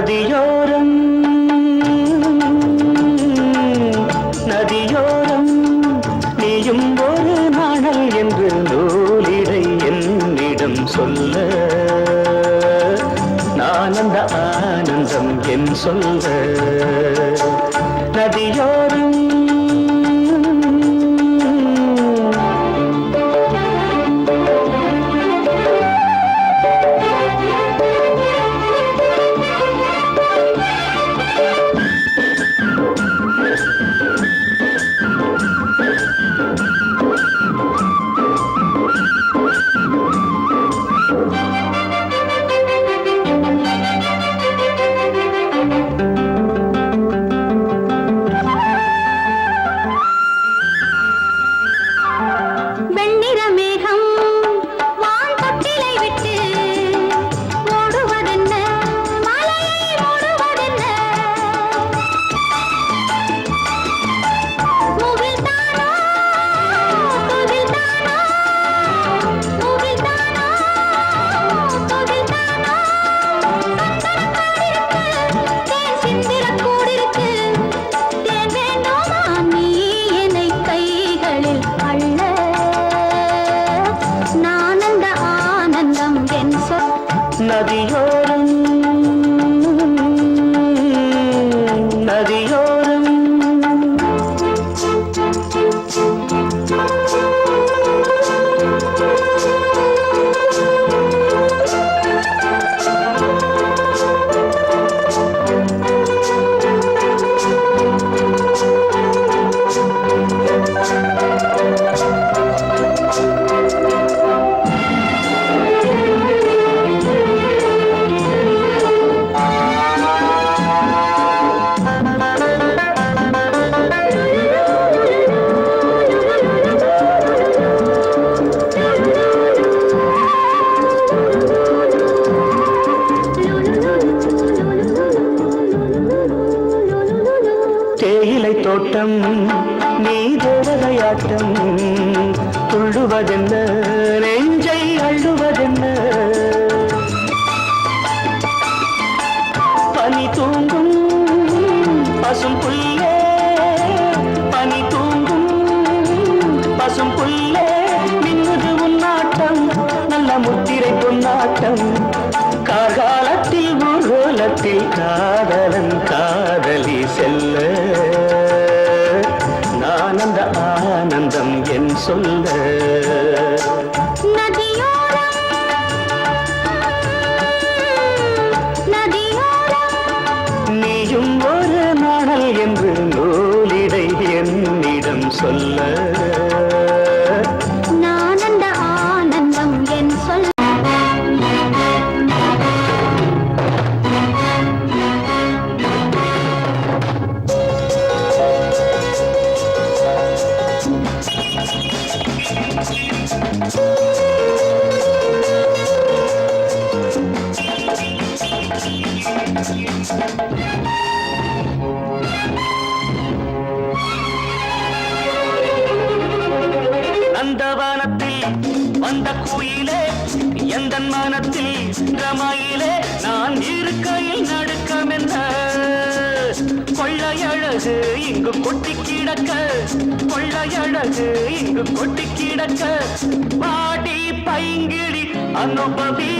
நதியோரம் நதியோரம் நீயும் ஒரு நாணல் என்று நூலிடை என்னிடம் சொல்ல நான் அந்த ஆனந்தம் என் சொல்ல நதியோரம் நதியோரம் நதியோரம் தேயிலை தோட்டம் நீ தேவதையாட்டம் துள்ளுவதென்ன நெஞ்சை அள்ளுவதென்ன பனி தூங்கும் பசும் புல்லே பனி தூங்கும் பசும் புல்லே மின்னுது உன்னாட்டம் நல்ல முத்திரை பொன்னாட்டம் கார்காலத்தில் ஊர்வலத்தில் காதலன் காதலி செல்ல நான் அந்த ஆனந்தம் என் சொல்ல நீயும் ஒரு நாணல் என்று நூலிடை என்னிடம் சொல்ல நான் அந்த ஆனந்தம் என் சொல்ல நந்தவனத்தில் வந்த குயிலே எந்த மனத்தில் ரமாயிலே நான் இருக்கையில் நடுக்கம் என்ன கொள்ளையழகு இங்கு கொட்டி கிடக்க கொள்ளையழகு இங்கு கொட்டி கிடக்க பாடி பைங்கிழி அனுபவி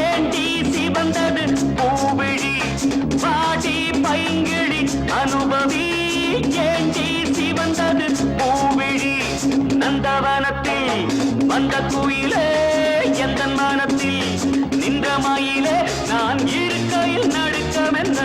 ஏண்டி சிவந்தது பூவிழி பாடி பைங்கிழி அனுபவி ஏண்டி சிவந்தது பூவிழி நந்தவனத்தில் வந்த குயிலே எந்த மனத்தில் நின்ற மயிலே நான் இருக்கையில் நடுக்கம் என்ன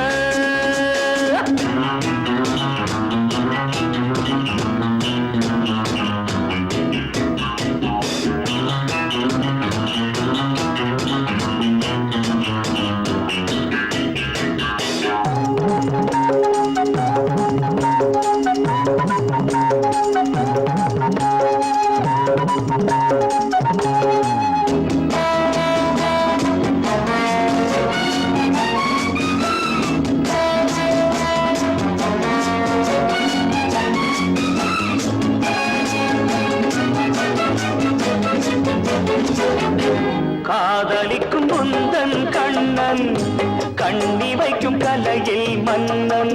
வைக்கும் கலையில் மன்னன்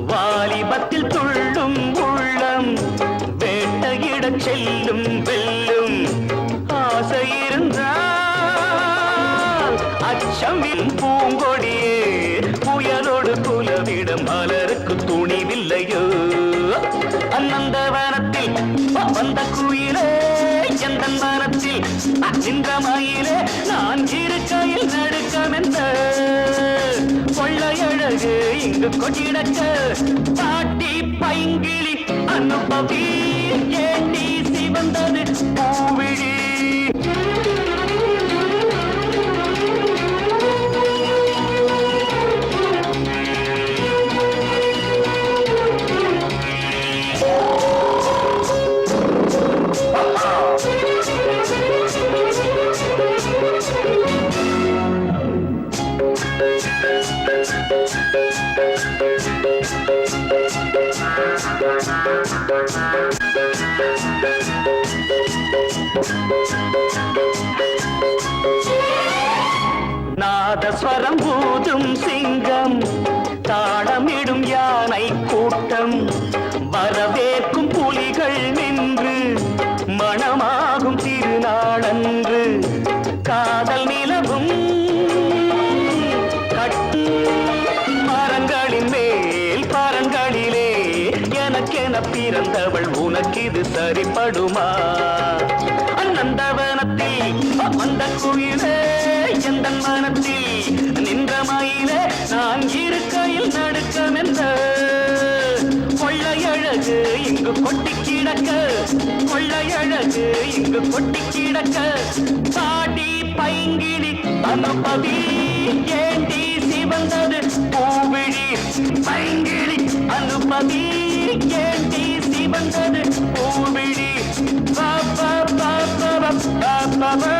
வாலிபத்தில் துள்ளும் உள்ளம் வேட்டையிடச் செல்லும் வெல்லும் ஆசை இருந்தால் அச்சமில் பூங்கொடியே புயலோடு குலவிடம் மலருக்கு துணிவில்லையோ அநந்தவனத்தில் வந்த குயிலே எந்த மனத்தில் நின்ற மயிலே நான் இருக்கையில் நடுக்கமென்ற கொள்ளையழகு இங்கு கொட்டிடக்க பாட்டி பைங்கிளி அனுபவி ஏண்டி சிவந்தது பூவிழி நாதஸ்வரம் ஊதும் சிங்கம் தாளமிடும் யானை கூட்டம் வரவேற்கும் புலிகள் நின்று மணமாகும் திருநாளன்று காதல் நிலவும் கட்டு மரங்களின் மேல் பரங்களிலே எனக்கென பிறந்தவள் உனக்கிது சரிப்படுமா அநந்தவனத்தில் வந்த குயிலே எந்த மனத்தில் நின்ற மயிலே நான் இருக்கையில் நடுக்கமென்ற கொள்ளையழகு இங்கு கொட்டி கிடக்க கொள்ளையழகு இங்கு கொட்டி கிடக்க பாடி பைங்கிளி அனுபவி ஏண்டி சிவந்தது பூவிழி பைங்கிளி அனுபவி ஏண்டி சிவந்தது பூவிழி பாப்பா பாப்பா பாப்பா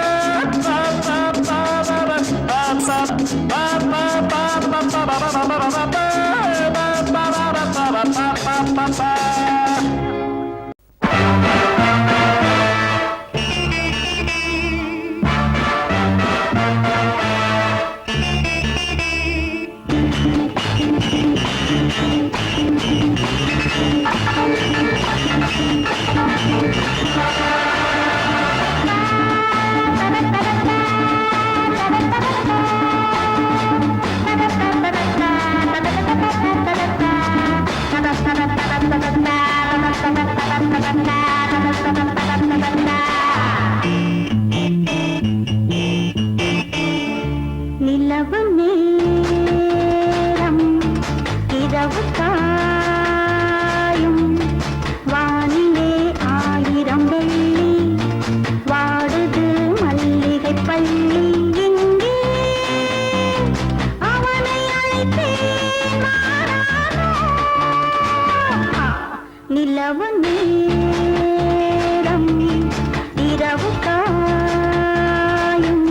நிலவு நேரம் இரவு காயும் வானிலே ஆயிரம் வெள்ளி வாடுது மல்லிகை பள்ளி இங்கே அவனை அழைத்தேன் மாறானோ நிலவு நேரம் இரவு காயும்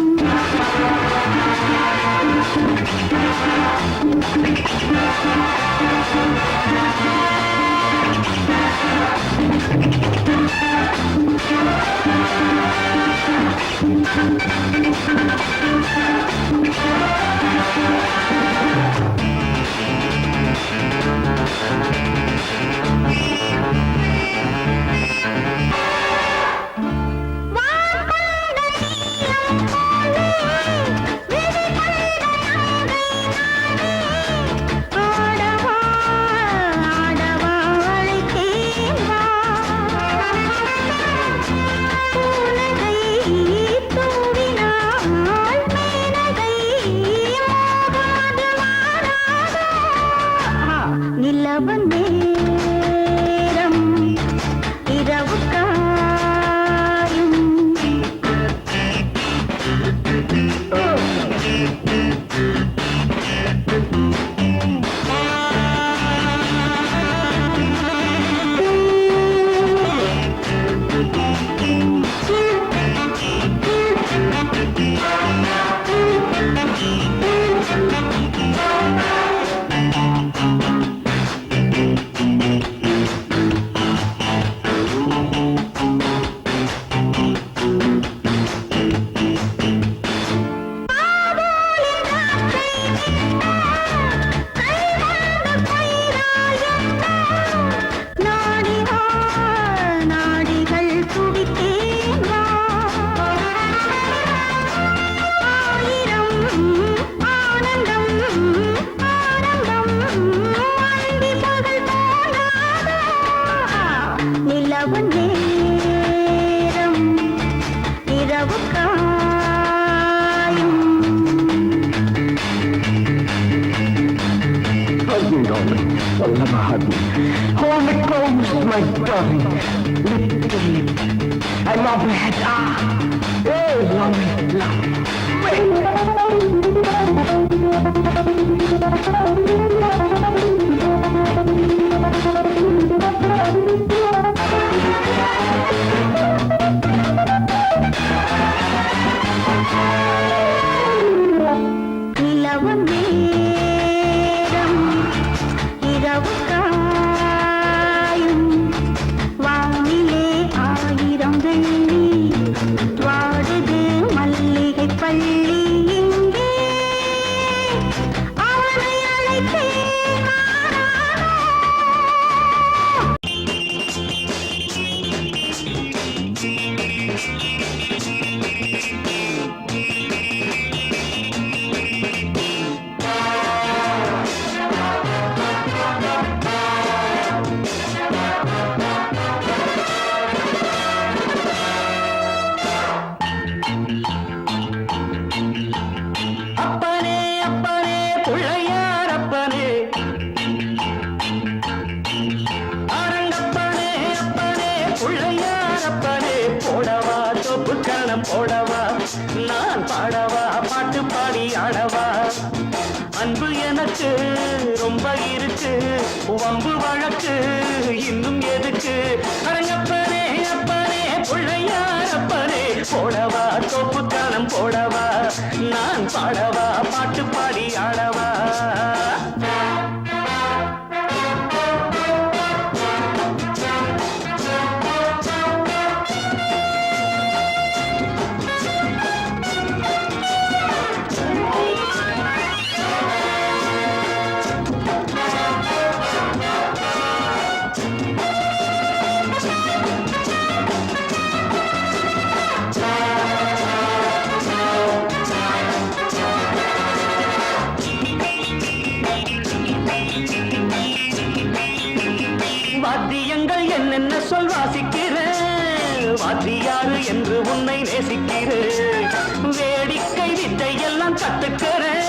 Hold me, darling. Oh, love, hug me. Hold me close, my darling. Lip to lip. I love it. Oh, love it, love நிலவு நேரம் இரவு காயும் வானிலே ஆயிரம் வெள்ளி வாடுது மல்லிகை பள்ளி இங்கே அவனை அழைத்தேன் மாறானோ. அப்பனே அப்பனே பிள்ளையார் அப்பனே அரங்கப்பனே அப்பனே பிள்ளையார் அப்பனே போடவா தொப்பு கணம் போடவா நான் பாடவா பாட்டு பாடி ஆடவா அன்பு எனக்கு ரொம்ப இருக்கு வம்பு வழக்கு இன்னும் எதுக்கு அரங்கப்பனே அப்பனே பிள்ளையார் அப்பனே போடவா தொப்பு கணம் போடவா நான் பாடவா பாட்டு பாடி ஆடவா வாத்தியங்கள் என்னென்ன சொல் வாசிக்கிறேன் வாத்தியாரு என்று உன்னை நேசிக்கிறேன் வேடிக்கை வித்தை எல்லாம் கத்துக்கிறேன்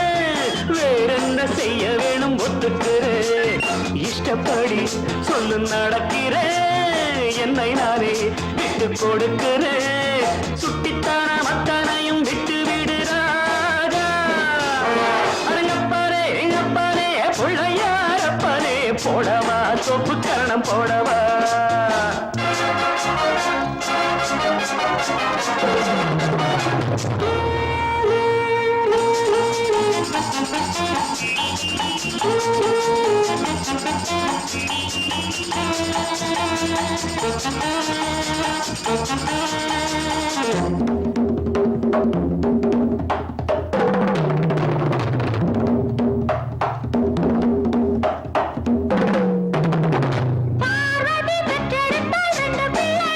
வேறென்ன செய்ய வேணும் ஒத்துக்கிறேன் இஷ்டப்படி சொல்லு நடக்கிறேன் என்னை நானே விட்டு கொடுக்கிறேன் சுட்டித்தான மத்தனையும் விட்டு விடுறாரா அரங்கப்பாரே எங்கப்பாரே பிள்ளையாரப்பனே போடவா தொப்பு கரணம் போடவா பார்வதி பெற்றெடுத்தாள் ரெண்டு பிள்ளை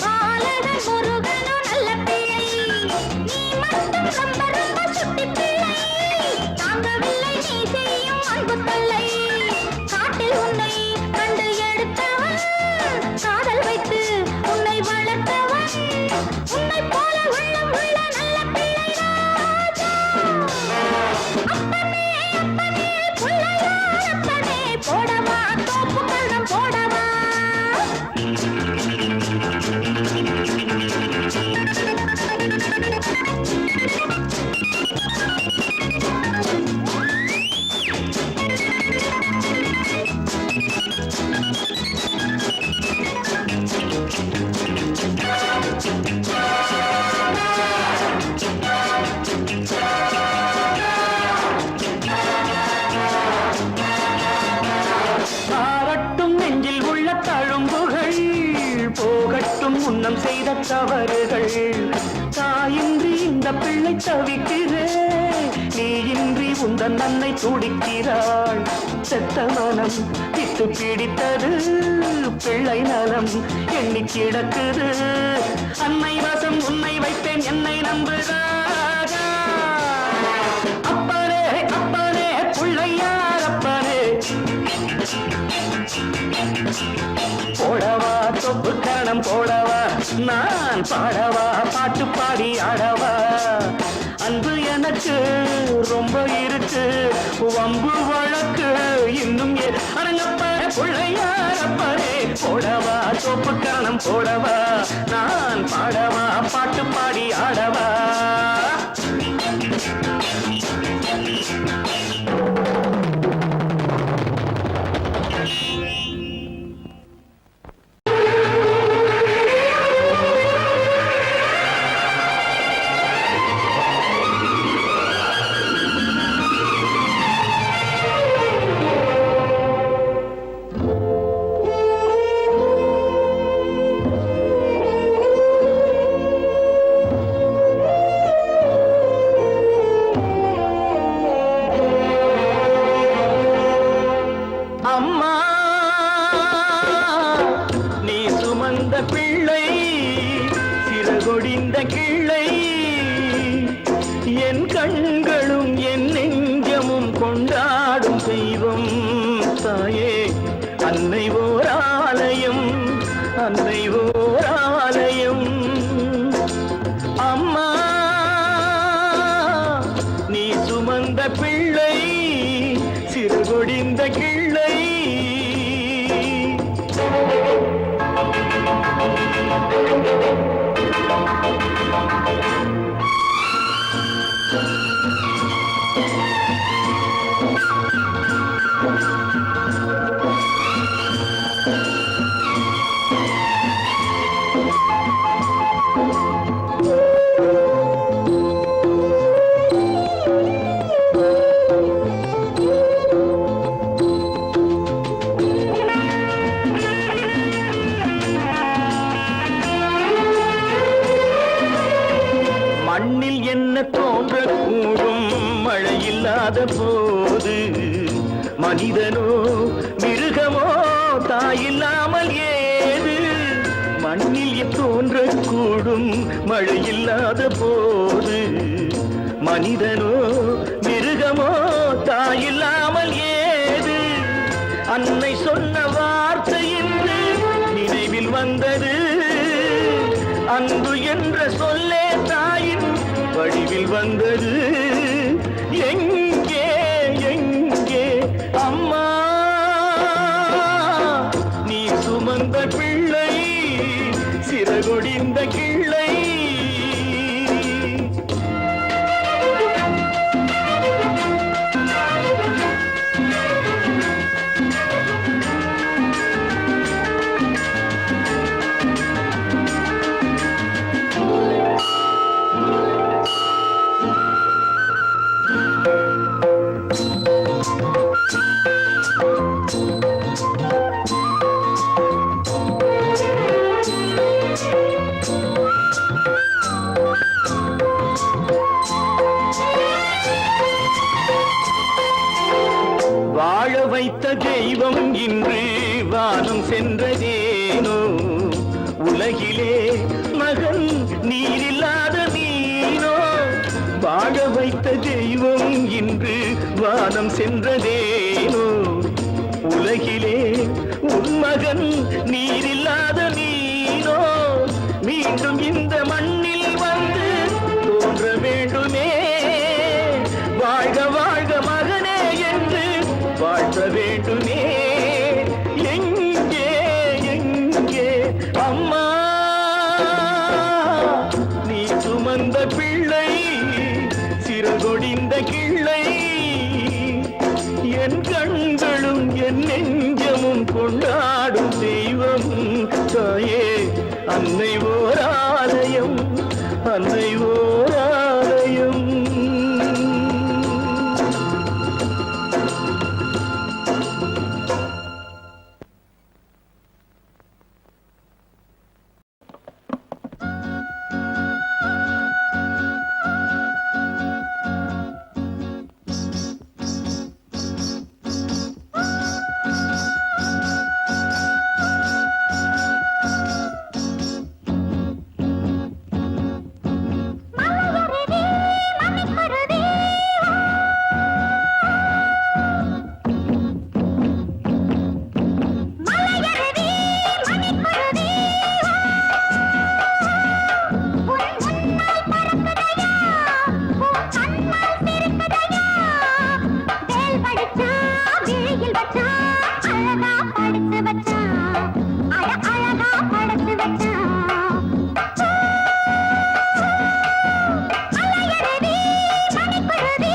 பாலகன் முருகனும் நல்ல பிள்ளை நீ மட்டும் ரொம்ப ரொம்ப சுட்டி பிள்ளை தாங்கவில்லை நீ செய்யும் அன்பு தொல்லை காட்டில் உன்னை கண்டு எடுத்தவன் காதல் வைத்து உன்னை வளர்த்தவன் உன்னை போல உள்ளம் உள்ள நல்ல பிள்ளை ராஜா அப்பனே அப்பனே பிள்ளையார் அப்பனே போடவா தோப்பு கண்ணம் போடவா ஆரட்டும் நெஞ்சில் உள்ள தழும்புகள் போகட்டும் முன்னம் செய்த தவறுகள் தாயின்றி இந்த பிள்ளை தவிக்கிறேன் நீ இன்றி உந்தன் அன்னை துடிக்கிறாள் செத்த மனம் விட்டு பிடித்தது பிள்ளை நலம் எண்ணி கிடக்குது அன்னை வசம் உன்னை வைத்தேன் என்னை நம்புகிறாரா அப்பனே அப்பனே பிள்ளையார் அப்பனே போடவா தொப்பு கரணம் போடவா நான் பாடவா பாட்டு பாடி ஆடவா அன்பு எனக்கு ரொம்ப இருக்கு வம்பு வழக்கு இன்னும் அரங்கப்ப பிள்ளையாரப்பரே போடவா சோப்பு கரணம் போடவா நான் பாடவா பாட்டு பாடி ஆடவா அம்மா நீ சுமந்த பிள்ளை சிறகொடிந்த கிள்ளை என் கண்களும் என் நெஞ்சமும் கொண்டாடும் தெய்வம் தாயே அன்னை ஓர் ஆலயம் அன்னை ஓர் ஆலயம் அம்மா நீ சுமந்த பிள்ளை சிறுகொடிந்த கிள்ளை மண்ணில் என்ன தோன்றக்கூடும் மழையில்லாத போது மனிதனோ மிருகமோ தாயில்லாமல் ஏது மண்ணில் தோன்றக்கூடும் மழையில்லாத போது மனிதனோ மிருகமோ தாயில்லாமல் ஏது அன்னை சொன்ன வார்த்தை என்று நினைவில் வந்தது அன்பு என்ற சொல்லே தாயின் வடிவில் வந்தது எங்கே எங்கே அம்மா நீ சுமந்த பிள்ளை சிறகொடிந்த கிள்ளை வாழ வைத்த தெய்வம் இன்று வானம் சென்றதேனோ உலகிலே மகன் நீரில்லாத மீனோ வாழ வைத்த தெய்வம் இன்று வானம் சென்றதேனோ உலகிலே உன் மகன் நீரில்லாத மீனோ மீண்டும் இந்த மண்ணில் வந்து தோன்ற வேண்டுமே வாழ்க வாழ்க மகனே என்று வாழ்த்த வேண்டுமே எங்கே எங்கே அம்மா நீ சுமந்த பிள்ளை சிறகொடிந்த கிள்ளை என் கண்களும் என் நெஞ்சமும் கொண்டாடும் தெய்வம் தாயே அன்னை ஓர் ஆலயம் அன்னை ஓர் ஆலயம் மழை வச்சான் அழகா படுத்து வச்சான் அட அழகா படுத்து வச்சான் அலையருவி மணிக்குருவி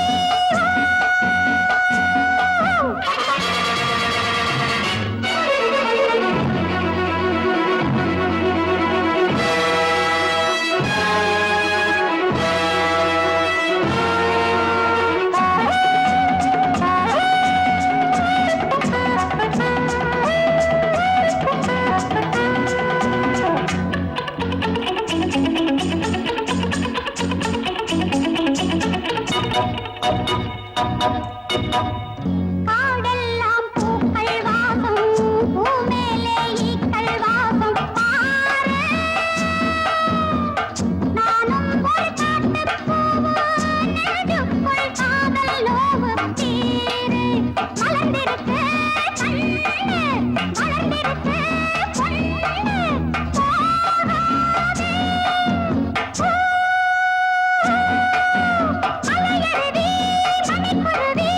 காடெல்லாம் பூக்கள் வாசம் பூமேலே ஈக்கள் வாசம் பாரு நானும் ஒரு காட்டுப் பூவு நெஞ்சுக்குள் காதல் நோவு தீரு மலர்ந்திருக்கு கண்ணு மலர்ந்திருக்கு பொண்ணு போகாதே அலையருவி மணிக்குருவி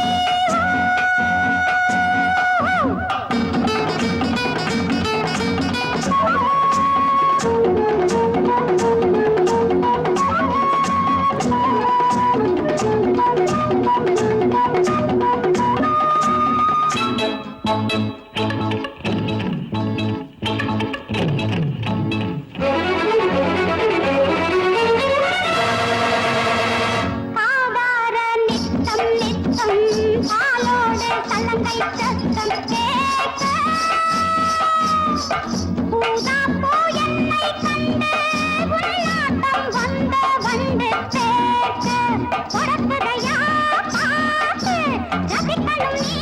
காதார நித்தம் நித்தம் பாலோடு சலங்கை சத்தம் கேட்க பூதாப்பூ என்னை கண்டு உள்ளாட்டம் வந்து கேட்க உறக்குதையா பாட்டு ரசிக்கணும் நீ